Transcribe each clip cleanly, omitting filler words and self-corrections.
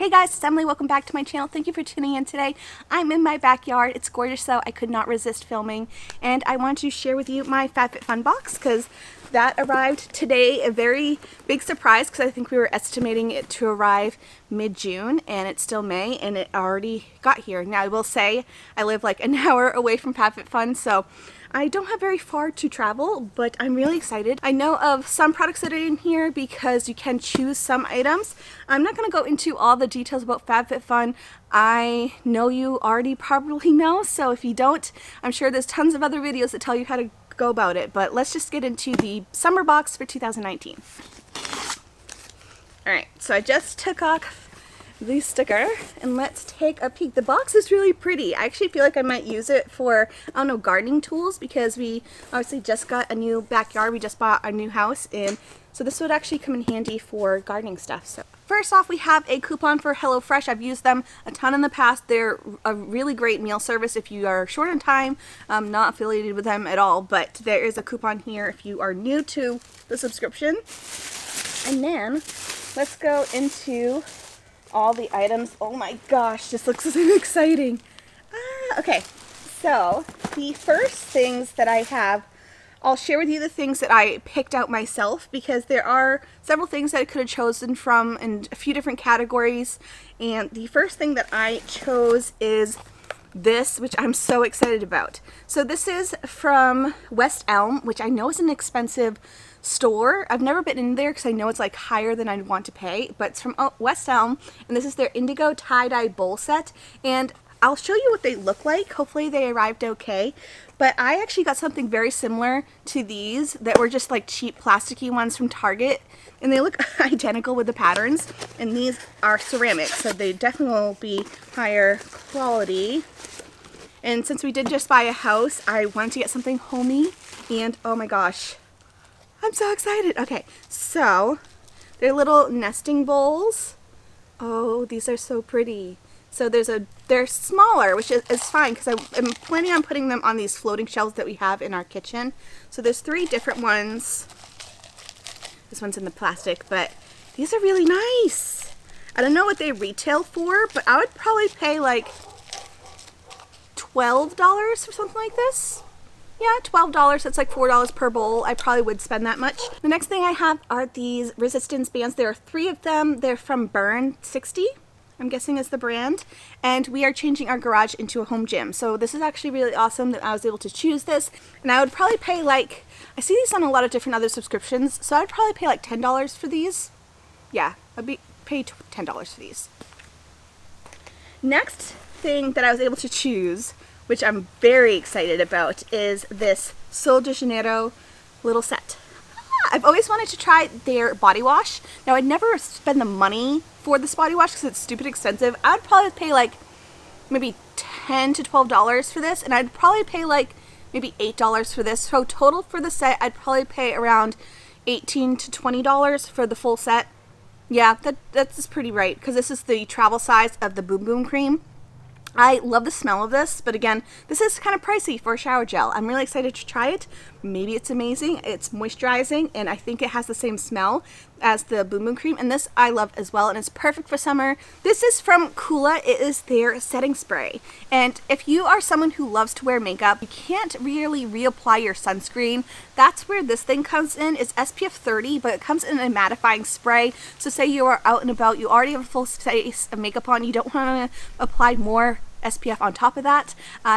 Hey guys, it's Emily. Welcome back to my channel. Thank you for tuning in today. I'm in my backyard. It's gorgeous though. I could not resist filming, and I wanted to share with you my Fab Fit Fun box because that arrived today. A very big surprise because I think we were estimating it to arrive mid-June and it's still May and it already got here. Now I will say I live like an hour away from Fab Fit Fun, so I don't have very far to travel, but I'm really excited. I know of some products that are in here because you can choose some items. I'm not going to go into all the details about Fab Fit Fun. I know you already probably know, so if you don't, I'm sure there's tons of other videos that tell you how to go about it. But let's just get into the summer box for 2019. Alright, so I just took off the sticker and let's take a peek. The box is really pretty. I actually feel like I might use it for, I don't know, gardening tools because we obviously just got a new backyard. We just bought a new house, and so this would actually come in handy for gardening stuff. So first off, we have a coupon for HelloFresh. I've used them a ton in the past. They're a really great meal service if you are short on time. I'm not affiliated with them at all, but there is a coupon here if you are new to the subscription. And then let's go into all the items. Oh my gosh, this looks so exciting. Okay, so the first things that I have, I'll share with you the things that I picked out myself because there are several things that I could have chosen from in a few different categories. And the first thing that I chose is this, which I'm so excited about. So this is from West Elm, which I know is an expensive store. I've never been in there because I know it's like higher than I'd want to pay, but it's from West Elm, and this is their indigo tie-dye bowl set, and I'll show you what they look like. Hopefully they arrived okay, but I actually got something very similar to these that were just like cheap plasticky ones from Target, and they look identical with the patterns, and these are ceramic, so they definitely will be higher quality. And since we did just buy a house, I wanted to get something homey, and oh my gosh, I'm so excited. Okay, so they're little nesting bowls. Oh, these are so pretty. So they're smaller, which is fine because I'm planning on putting them on these floating shelves that we have in our kitchen. So there's 3 different ones. This one's in the plastic, but these are really nice. I don't know what they retail for, but I would probably pay like $12 for something like this. Yeah, $12. That's like $4 per bowl. I probably would spend that much. The next thing I have are these resistance bands. There are 3 of them. They're from Burn 60, I'm guessing is the brand. And we are changing our garage into a home gym. So this is actually really awesome that I was able to choose this. And I would probably pay like, I see these on a lot of different other subscriptions, so I'd probably pay like $10 for these. Yeah, I'd pay $10 for these. Next thing that I was able to choose, which I'm very excited about, is this Sol de Janeiro little set. I've always wanted to try their body wash. Now, I'd never spend the money for this body wash because it's stupid expensive. I'd probably pay like maybe $10 to $12 for this, and I'd probably pay like maybe $8 for this. So total for the set, I'd probably pay around $18 to $20 for the full set. Yeah, that's pretty right because this is the travel size of the Boom Boom Cream. I love the smell of this, but again, this is kind of pricey for a shower gel. I'm really excited to try it. Maybe it's amazing. It's moisturizing, and I think it has the same smell as the Boom Boom Cream, and this I love as well, and it's perfect for summer. This is from Kula. It is their setting spray, and if you are someone who loves to wear makeup, you can't really reapply your sunscreen. That's where this thing comes in. It's SPF 30, but it comes in a mattifying spray, so say you are out and about, you already have a full face of makeup on, you don't want to apply more SPF on top of that,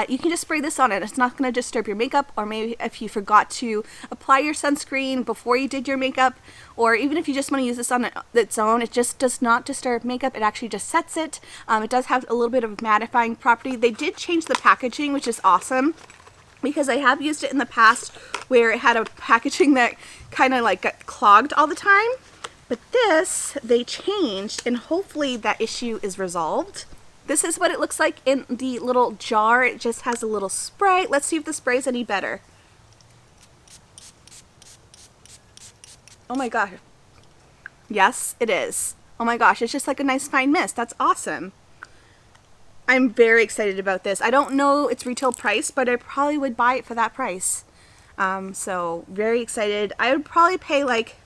you can just spray this on it. It's not going to disturb your makeup, or maybe if you forgot to apply your sunscreen before you did your makeup, or even if you just want to use this on its own, it just does not disturb makeup. It actually just sets it. It does have a little bit of mattifying property. They did change the packaging, which is awesome, because I have used it in the past where it had a packaging that kind of like got clogged all the time, but this they changed, and hopefully that issue is resolved. This is what it looks like in the little jar. It just has a little spray. Let's see if the spray is any better. Oh my gosh. Yes, it is. Oh my gosh, it's just like a nice fine mist. That's awesome. I'm very excited about this. I don't know its retail price, but I probably would buy it for that price. So very excited. I would probably pay like,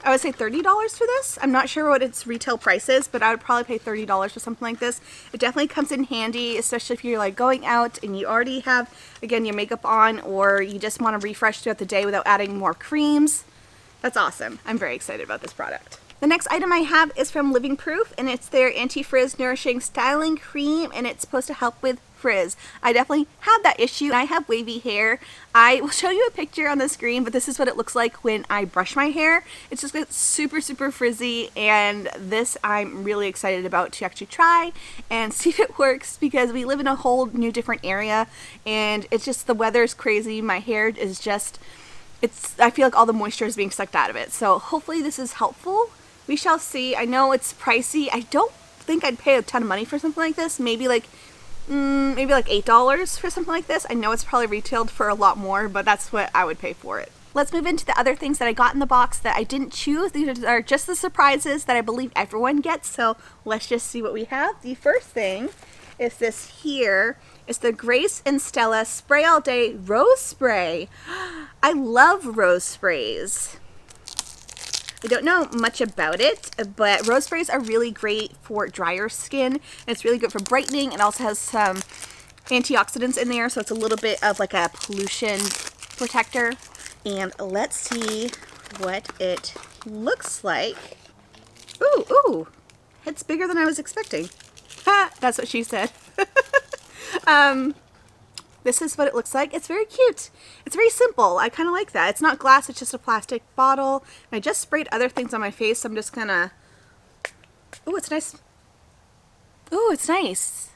I would say $30 for this. I'm not sure what its retail price is, but I would probably pay $30 for something like this. It definitely comes in handy, especially if you're like going out and you already have, again, your makeup on, or you just want to refresh throughout the day without adding more creams. That's awesome. I'm very excited about this product. The next item I have is from Living Proof, and it's their Anti-Frizz Nourishing Styling Cream, and it's supposed to help with frizz. I definitely have that issue. I have wavy hair. I will show you a picture on the screen, but this is what it looks like when I brush my hair. It's just like super, super frizzy, and this I'm really excited about to actually try and see if it works, because we live in a whole new different area, and it's just, the weather's crazy. My hair is just, I feel like all the moisture is being sucked out of it. So hopefully this is helpful. We shall see. I know it's pricey. I don't think I'd pay a ton of money for something like this. Maybe like $8 for something like this. I know it's probably retailed for a lot more, but that's what I would pay for it. Let's move into the other things that I got in the box that I didn't choose. These are just the surprises that I believe everyone gets. So let's just see what we have. The first thing is this here. It's the Grace and Stella Spray All Day Rose Spray. I love rose sprays. I don't know much about it, but rose sprays are really great for drier skin, and it's really good for brightening. It also has some antioxidants in there, so it's a little bit of like a pollution protector. And let's see what it looks like. Ooh, ooh, it's bigger than I was expecting. Ha, that's what she said. This is what it looks like. It's very cute. It's very simple. I kind of like that. It's not glass, it's just a plastic bottle. And I just sprayed other things on my face, so I'm just gonna... Ooh, it's nice. Ooh, it's nice.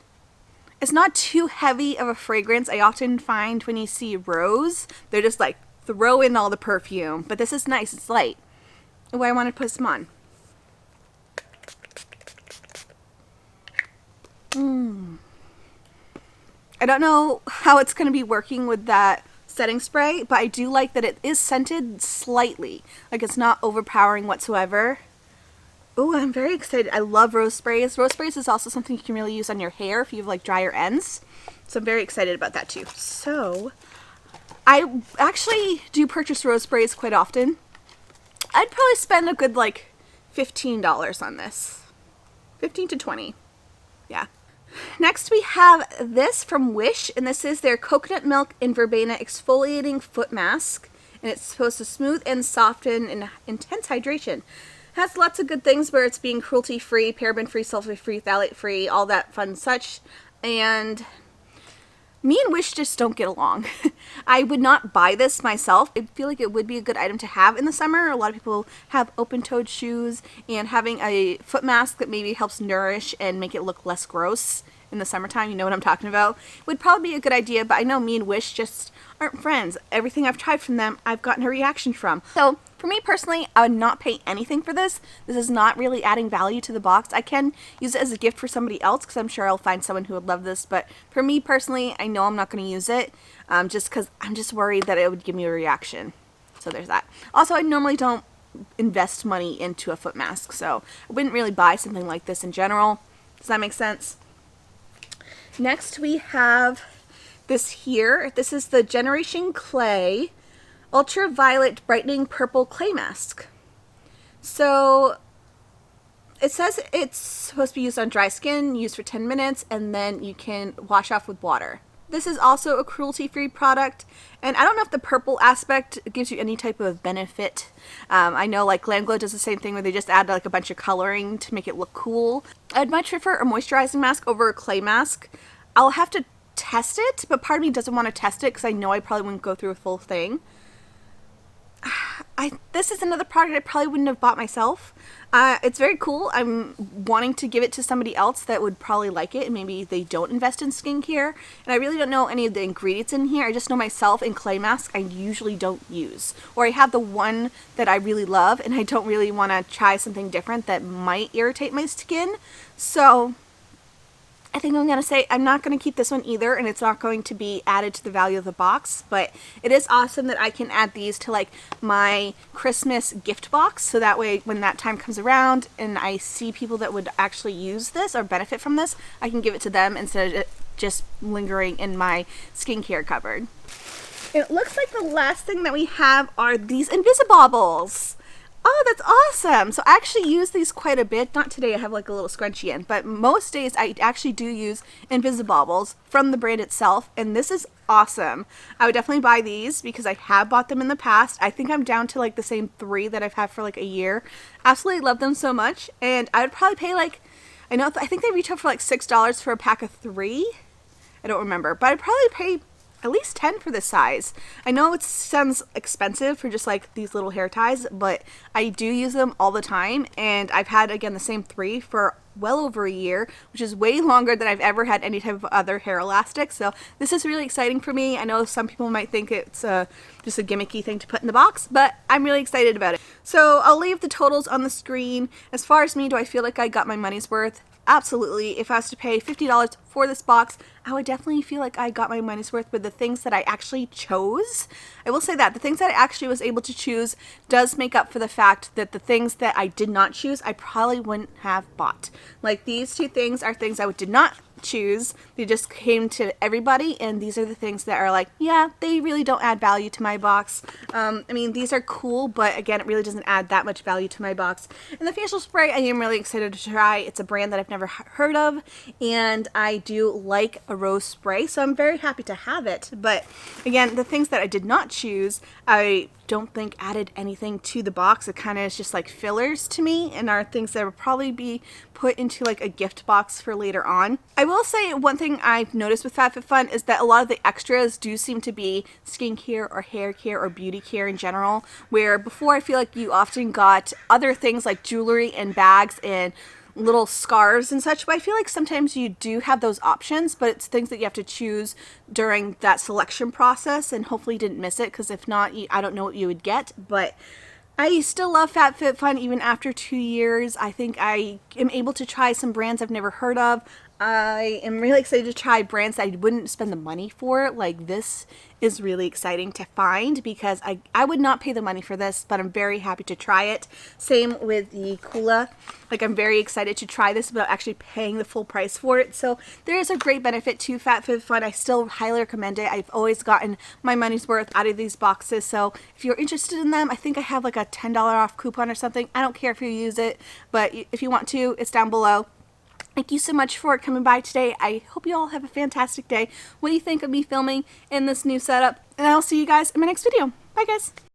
It's not too heavy of a fragrance. I often find when you see rose, they're just like, throw in all the perfume. But this is nice. It's light. Ooh, I want to put some on. I don't know how it's going to be working with that setting spray, but I do like that it is scented slightly. Like, it's not overpowering whatsoever. Oh, I'm very excited. I love rose sprays. Rose sprays is also something you can really use on your hair if you have like drier ends. So I'm very excited about that too. So I actually do purchase rose sprays quite often. I'd probably spend a good like $15 on this. 15 to 20. Yeah. Next we have this from Wish, and this is their Coconut Milk and Verbena Exfoliating Foot Mask, and it's supposed to smooth and soften and intense hydration. It has lots of good things where it's being cruelty-free, paraben-free, sulfate-free, phthalate-free, all that fun such, and me and Wish just don't get along. I would not buy this myself. I feel like it would be a good item to have in the summer. A lot of people have open-toed shoes, and having a foot mask that maybe helps nourish and make it look less gross in the summertime, you know what I'm talking about, would probably be a good idea, but I know me and Wish just aren't friends. Everything I've tried from them, I've gotten a reaction from. So for me personally, I would not pay anything for this. This is not really adding value to the box. I can use it as a gift for somebody else because I'm sure I'll find someone who would love this, but for me personally, I know I'm not going to use it just because I'm just worried that it would give me a reaction. So there's that. Also, I normally don't invest money into a foot mask, so I wouldn't really buy something like this in general. Does that make sense? Next we have this here. This is the Generation Clay Ultraviolet Brightening Purple Clay Mask. So it says it's supposed to be used on dry skin, used for 10 minutes, and then you can wash off with water. This is also a cruelty-free product, and I don't know if the purple aspect gives you any type of benefit. I know like Glam Glow does the same thing where they just add like a bunch of coloring to make it look cool. I'd much prefer a moisturizing mask over a clay mask. I'll have to test it, but part of me doesn't want to test it because I know I probably wouldn't go through a full thing. This is another product I probably wouldn't have bought myself. It's very cool. I'm wanting to give it to somebody else that would probably like it, and maybe they don't invest in skincare. And I really don't know any of the ingredients in here. I just know myself in clay masks I usually don't use. Or I have the one that I really love, and I don't really want to try something different that might irritate my skin. So I think I'm going to say I'm not going to keep this one either, and it's not going to be added to the value of the box, but it is awesome that I can add these to like my Christmas gift box, so that way when that time comes around and I see people that would actually use this or benefit from this, I can give it to them instead of just lingering in my skincare cupboard. It looks like the last thing that we have are these Invisibobbles. Oh, that's awesome. So I actually use these quite a bit. Not today, I have like a little scrunchie in, but most days I actually do use Invisibobbles from the brand itself, and this is awesome. I would definitely buy these because I have bought them in the past. I think I'm down to like the same 3 that I've had for like a year. Absolutely love them so much, and I would probably pay like, I think they retail for like $6 for a pack of 3. I don't remember, but I'd probably pay at least 10 for this size. I know it sounds expensive for just like these little hair ties, but I do use them all the time, and I've had, again, the same 3 for well over a year, which is way longer than I've ever had any type of other hair elastic. So this is really exciting for me. I know some people might think it's just a gimmicky thing to put in the box, but I'm really excited about it. So I'll leave the totals on the screen. As far as me, do I feel like I got my money's worth? Absolutely. If I was to pay $50 for this box, I would definitely feel like I got my money's worth with the things that I actually chose. I will say that the things that I actually was able to choose does make up for the fact that the things that I did not choose, I probably wouldn't have bought. Like these 2 things are things I did not choose. They just came to everybody, and these are the things that are like, yeah, they really don't add value to my box. I mean, these are cool, but again, it really doesn't add that much value to my box. And the facial spray, I am really excited to try. It's a brand that I've never heard of, and I do like a rose spray, so I'm very happy to have it. But again, the things that I did not choose, I don't think added anything to the box. It kind of is just like fillers to me, and are things that would probably be put into like a gift box for later on. I will say one thing I've noticed with Fab Fit Fun is that a lot of the extras do seem to be skincare or hair care or beauty care in general, where before I feel like you often got other things like jewelry and bags and little scarves and such, but I feel like sometimes you do have those options, but it's things that you have to choose during that selection process, and hopefully you didn't miss it, because if not, I don't know what you would get. But I still love Fab Fit Fun even after 2 years. I think I am able to try some brands I've never heard of. I am really excited to try brands that I wouldn't spend the money for. Like this is really exciting to find, because I would not pay the money for this, but I'm very happy to try it. Same with the Kula. Like I'm very excited to try this without actually paying the full price for it. So there is a great benefit to Fab Fit Fun. I still highly recommend it. I've always gotten my money's worth out of these boxes. So if you're interested in them, I think I have like a $10 off coupon or something. I don't care if you use it, but if you want to, it's down below. Thank you so much for coming by today. I hope you all have a fantastic day. What do you think of me filming in this new setup? And I'll see you guys in my next video. Bye guys.